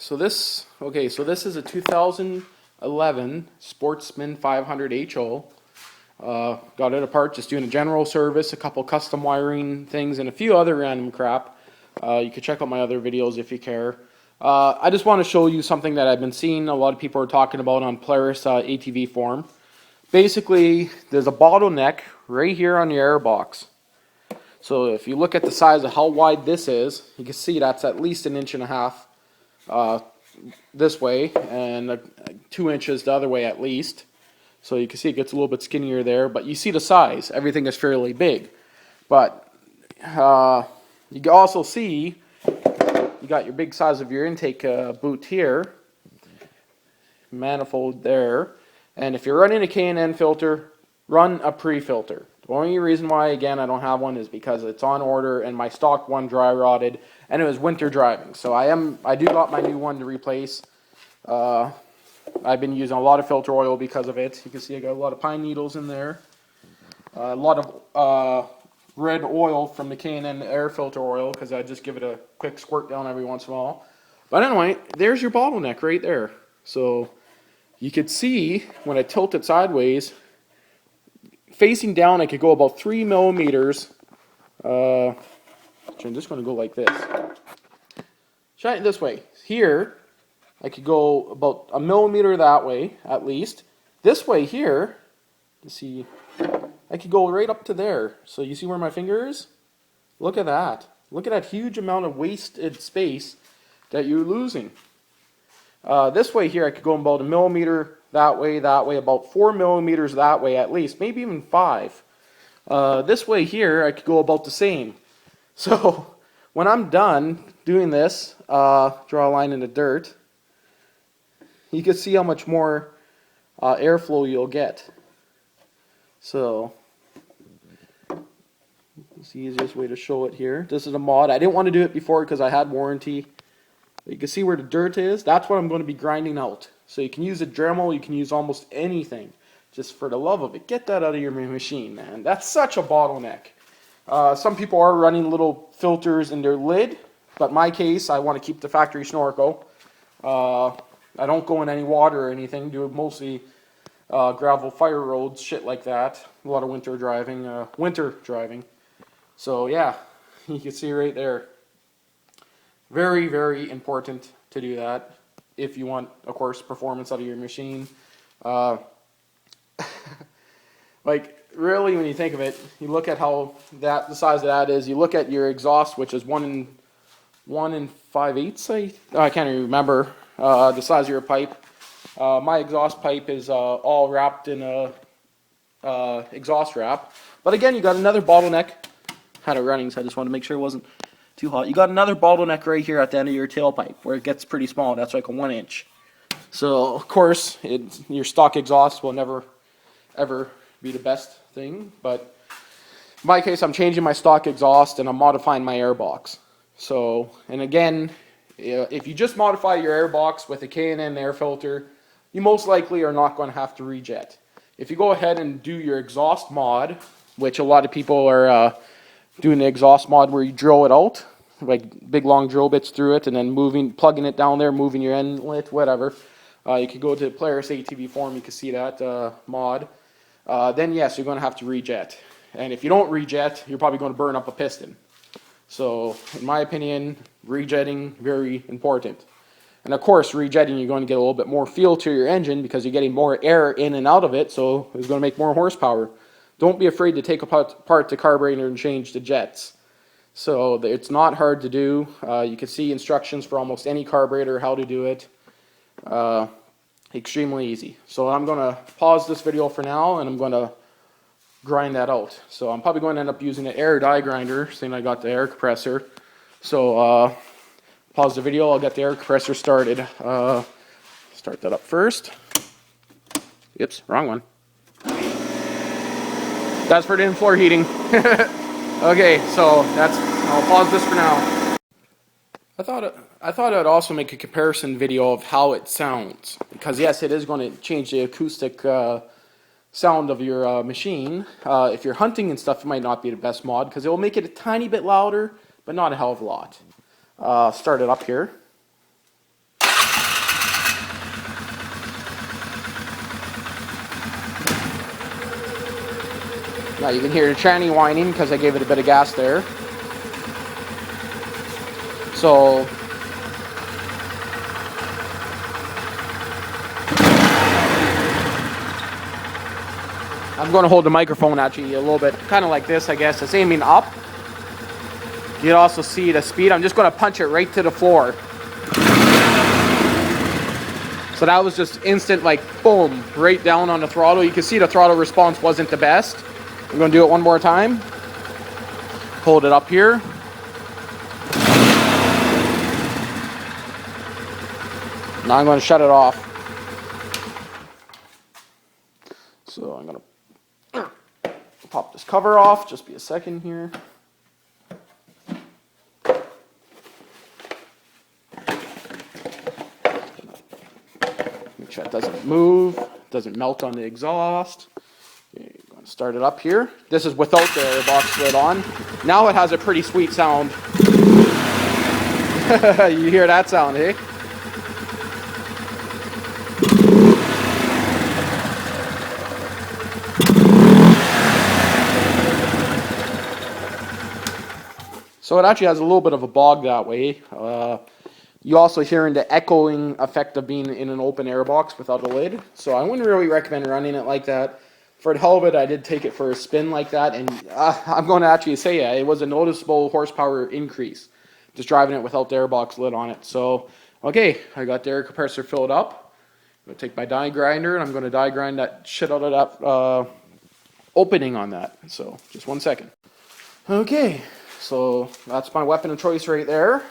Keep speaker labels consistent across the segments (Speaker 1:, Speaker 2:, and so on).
Speaker 1: So this is a 2011 Sportsman 500 HO. Got it apart, just doing a general service, a couple custom wiring things, and a few other random crap. You can check out my other videos if you care. I just want to show you something that I've been seeing a lot of people are talking about on Polaris ATV forum. Basically, there's a bottleneck right here on your airbox. So if you look at the size of how wide this is, you can see that's at least 1.5 inches this way, and 2 inches the other way at least. So you can see it gets a little bit skinnier there, but you see the size. Everything is fairly big. But you can also see you got your big size of your intake boot here, manifold there, and if you're running a K&N filter, run a pre-filter. The only reason why, again, I don't have one is because it's on order and my stock one dry rotted and it was winter driving. So I do got my new one to replace. I've been using a lot of filter oil because of it. You can see I got a lot of pine needles in there. A lot of red oil from the K&N air filter oil because I just give it a quick squirt down every once in a while. But anyway, there's your bottleneck right there. So you could see when I tilt it sideways, facing down I could go about 3 millimeters. I'm just going to go like this. Shine it this way. Here I could go about 1 millimeter that way at least. This way here, you see, I could go right up to there. So you see where my finger is? Look at that. Look at that huge amount of wasted space that you're losing. This way here I could go about 1 millimeter that way, about 4 millimeters that way at least, maybe even 5. This way here I could go about the same. So when I'm done doing this, draw a line in the dirt, you can see how much more airflow you'll get. So it's the easiest way to show it here. This is a mod. I didn't want to do it before because I had warranty. You can see where the dirt is. That's what I'm going to be grinding out. So you can use a Dremel, you can use almost anything. Just for the love of it, get that out of your machine, man. That's such a bottleneck. Some people are running little filters in their lid, but in my case, I want to keep the factory snorkel. I don't go in any water or anything, do mostly gravel fire roads, shit like that. A lot of winter driving. So yeah, you can see right there. Very, very important to do that if you want, of course, performance out of your machine. Like, really, when you think of it, you look at how the size of that is. You look at your exhaust, which is 1 5/8. I can't even remember the size of your pipe. My exhaust pipe is all wrapped in a exhaust wrap. But again, you got another bottleneck. Had it running, so I just wanted to make sure it wasn't too hot. You got another bottleneck right here at the end of your tailpipe where it gets pretty small. That's like a 1 inch. So of course, your stock exhaust will never ever be the best thing. But in my case, I'm changing my stock exhaust and I'm modifying my airbox. So, and again, if you just modify your airbox with a K&N air filter, you most likely are not going to have to rejet. If you go ahead and do your exhaust mod, which a lot of people are doing the exhaust mod where you drill it out, like big long drill bits through it, and then plugging it down there, moving your inlet, whatever. You could go to the Polaris ATV forum, you can see that mod. Then yes, you're going to have to rejet. And if you don't rejet, you're probably going to burn up a piston. So in my opinion, rejetting, very important. And of course, rejetting, you're going to get a little bit more feel to your engine because you're getting more air in and out of it, so it's going to make more horsepower. Don't be afraid to take apart the carburetor and change the jets. So it's not hard to do. You can see instructions for almost any carburetor, how to do it. Extremely easy. So I'm going to pause this video for now and I'm going to grind that out. So I'm probably going to end up using an air die grinder, seeing I got the air compressor. So pause the video, I'll get the air compressor started. Start that up first. Oops, wrong one. That's for the in-floor heating. Okay, so I'll pause this for now. I thought I'd also make a comparison video of how it sounds, because yes, it is going to change the acoustic sound of your machine. If you're hunting and stuff, it might not be the best mod because it will make it a tiny bit louder, but not a hell of a lot. Start it up here. Now you can hear the tranny whining because I gave it a bit of gas there. So I'm going to hold the microphone actually a little bit, kind of like this, I guess. It's aiming up. You can also see the speed. I'm just going to punch it right to the floor. So that was just instant, like, boom, right down on the throttle. You can see the throttle response wasn't the best. I'm going to do it one more time. Hold it up here. Now I'm going to shut it off. So I'm going to pop this cover off. Just be a second here. Make sure it doesn't move, doesn't melt on the exhaust. Okay, I'm going to start it up here. This is without the airbox lid on. Now it has a pretty sweet sound. You hear that sound, eh? So it actually has a little bit of a bog that way. You also hearing the echoing effect of being in an open airbox without a lid. So I wouldn't really recommend running it like that. For the hell of it, I did take it for a spin like that, and I'm going to actually say it was a noticeable horsepower increase, just driving it without the airbox lid on it. So, okay, I got the air compressor filled up. I'm going to take my die grinder, and I'm going to die grind that shit out of that opening on that. So, just one second. Okay, so that's my weapon of choice right there.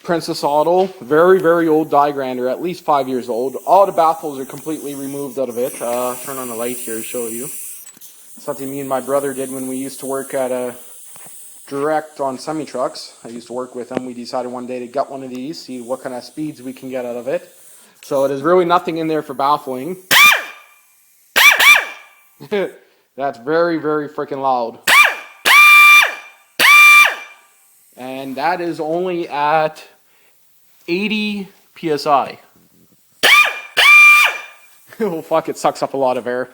Speaker 1: Princess Auto, very, very old die grinder, at least 5 years old. All the baffles are completely removed out of it. Turn on the light here to show you. Something me and my brother did when we used to work at a direct on semi-trucks. I used to work with them. We decided one day to get one of these, see what kind of speeds we can get out of it. So there's really nothing in there for baffling. That's very, very freaking loud. And that is only at 80 PSI. Oh fuck, it sucks up a lot of air.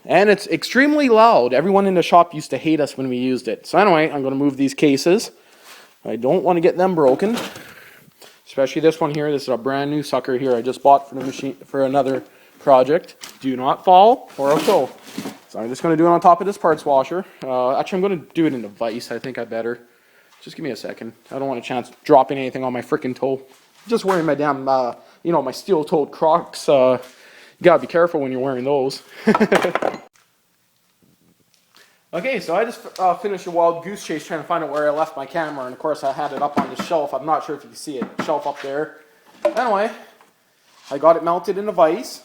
Speaker 1: And it's extremely loud. Everyone in the shop used to hate us when we used it. So anyway, I'm going to move these cases. I don't want to get them broken. Especially this one here. This is a brand new sucker here I just bought for the machine for another project. Do not fall or I'll kill. So I'm just going to do it on top of this parts washer. Actually, I'm going to do it in the vise. I think I better. Just give me a second. I don't want a chance dropping anything on my freaking toe. Just wearing my damn, my steel-toed Crocs. You got to be careful when you're wearing those. Okay, so I just finished a wild goose chase trying to find out where I left my camera. And, of course, I had it up on the shelf. I'm not sure if you can see it. Shelf up there. Anyway, I got it mounted in a vise.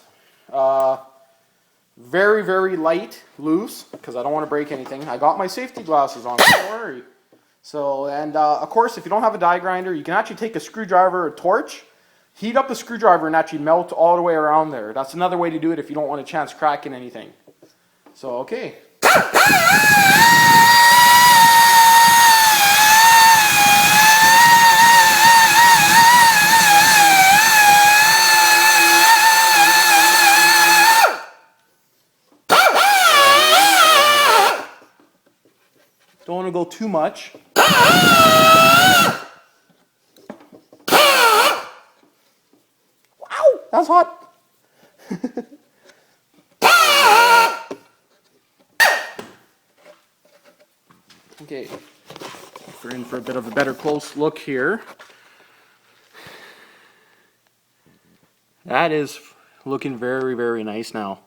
Speaker 1: Very, very light, loose, because I don't want to break anything. I got my safety glasses on, don't worry. So, and of course, if you don't have a die grinder, you can actually take a screwdriver or a torch, heat up the screwdriver and actually melt all the way around there. That's another way to do it if you don't want a chance cracking anything. So, okay. Don't want to go too much. Wow, that's hot. Okay, we're in for a bit of a better close look here. That is looking very, very nice now.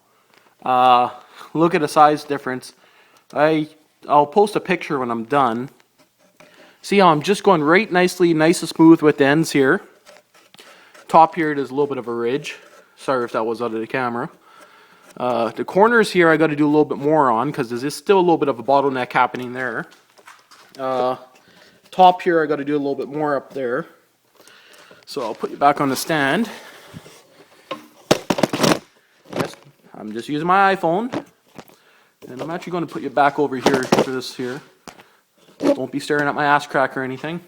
Speaker 1: Look at the size difference. I'll post a picture when I'm done. See how I'm just going right nicely, nice and smooth with the ends here. Top here, there's a little bit of a ridge. Sorry if that was out of the camera. The corners here I got to do a little bit more on because there's still a little bit of a bottleneck happening there. Top here I got to do a little bit more up there. So I'll put you back on the stand. Yes, I'm just using my iPhone. And I'm actually going to put you back over here for this here. Don't be staring at my ass crack or anything.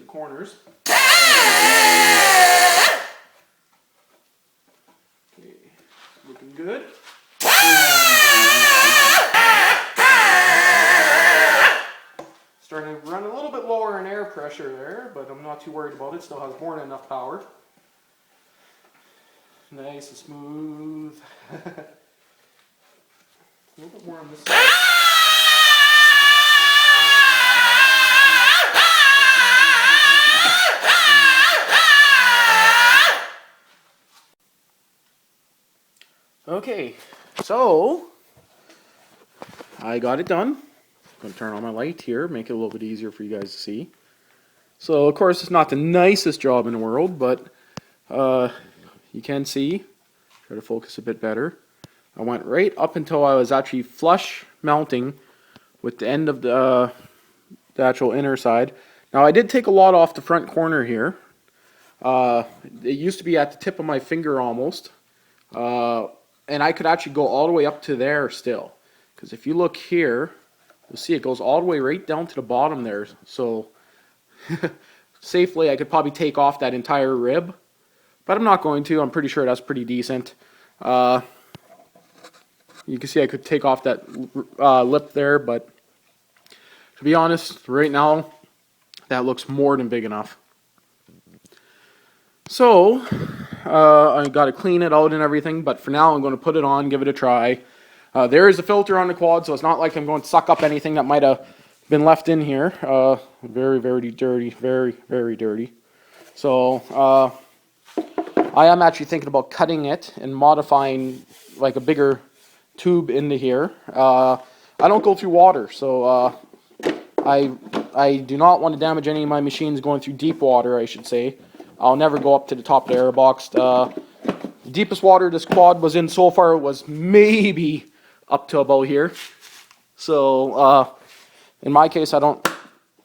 Speaker 1: corners. Okay, looking good. Starting to run a little bit lower in air pressure there, but I'm not too worried about it. Still has more than enough power. Nice and smooth. A little bit more on this side. Okay, so I got it done. I'm going to turn on my light here, make it a little bit easier for you guys to see. So, of course, it's not the nicest job in the world, but you can see. Try to focus a bit better. I went right up until I was actually flush mounting with the end of the actual inner side. Now, I did take a lot off the front corner here. It used to be at the tip of my finger almost. And I could actually go all the way up to there still. Because if you look here, you'll see it goes all the way right down to the bottom there. So safely I could probably take off that entire rib. But I'm not going to. I'm pretty sure that's pretty decent. You can see I could take off that lip there. But to be honest, right now, that looks more than big enough. So I got to clean it out and everything, but for now I'm going to put it on, give it a try. There is a filter on the quad, so it's not like I'm going to suck up anything that might have been left in here. Very, very dirty, very, very dirty. So I am actually thinking about cutting it and modifying like a bigger tube into here. I don't go through water, so I do not want to damage any of my machines going through deep water, I should say. I'll never go up to the top of the Airbox. The deepest water this quad was in so far was maybe up to about here. So in my case, I don't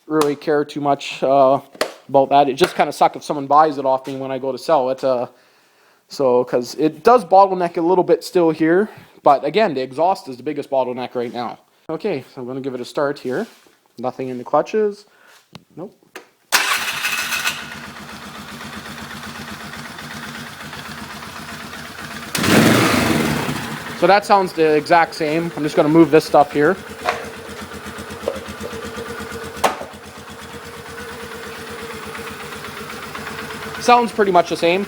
Speaker 1: really care too much about that. It just kind of sucks if someone buys it off me when I go to sell it. So because it does bottleneck a little bit still here. But again, the exhaust is the biggest bottleneck right now. Okay, so I'm going to give it a start here. Nothing in the clutches. Nope. So that sounds the exact same. I'm just going to move this stuff here. Sounds pretty much the same.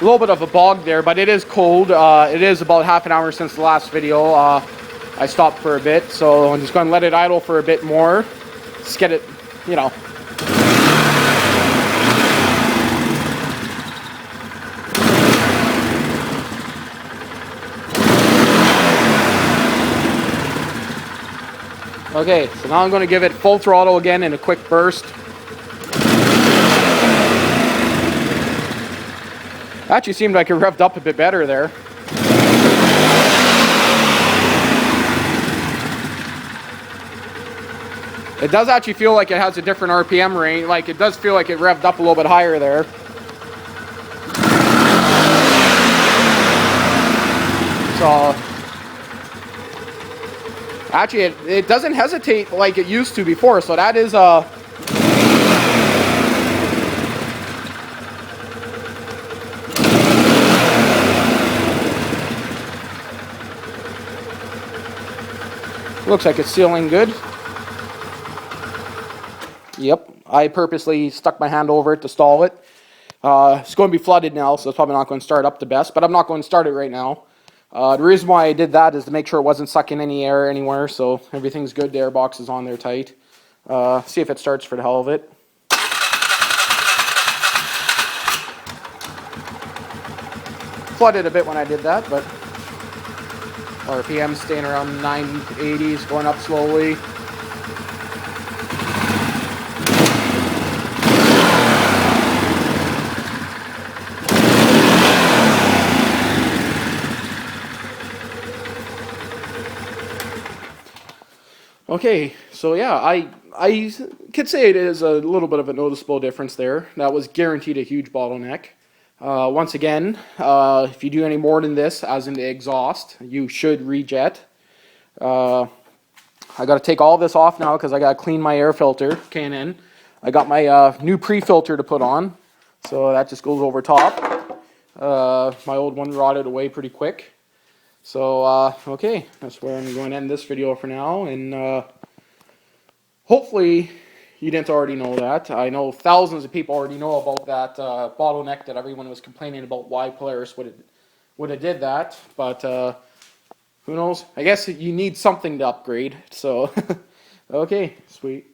Speaker 1: A little bit of a bog there, but it is cold. It is about half an hour since the last video. I stopped for a bit, so I'm just going to let it idle for a bit more. Just get it, you know. Okay, so now I'm going to give it full throttle again in a quick burst. Actually seemed like it revved up a bit better there. It does actually feel like it has a different RPM range. Like it does feel like it revved up a little bit higher there. So actually it doesn't hesitate like it used to before. So that is looks like it's sealing good. Yep, I purposely stuck my hand over it to stall it. It's going to be flooded now, so it's probably not going to start up the best, but I'm not going to start it right now. The reason why I did that is to make sure it wasn't sucking any air anywhere, so everything's good. The Airbox is on there tight. See if it starts for the hell of it. Flooded a bit when I did that, but RPM staying around 980s, going up slowly. Okay, so yeah, I could say it is a little bit of a noticeable difference there. That was guaranteed a huge bottleneck. Once again, if you do any more than this, as in the exhaust, you should rejet. I got to take all this off now because I got to clean my air filter, K&N. I got my new pre-filter to put on, so that just goes over top. My old one rotted away pretty quick. So, okay, that's where I'm going to end this video for now, and hopefully you didn't already know that. I know thousands of people already know about that bottleneck that everyone was complaining about why Polaris would have did that, but who knows? I guess you need something to upgrade, so okay, sweet.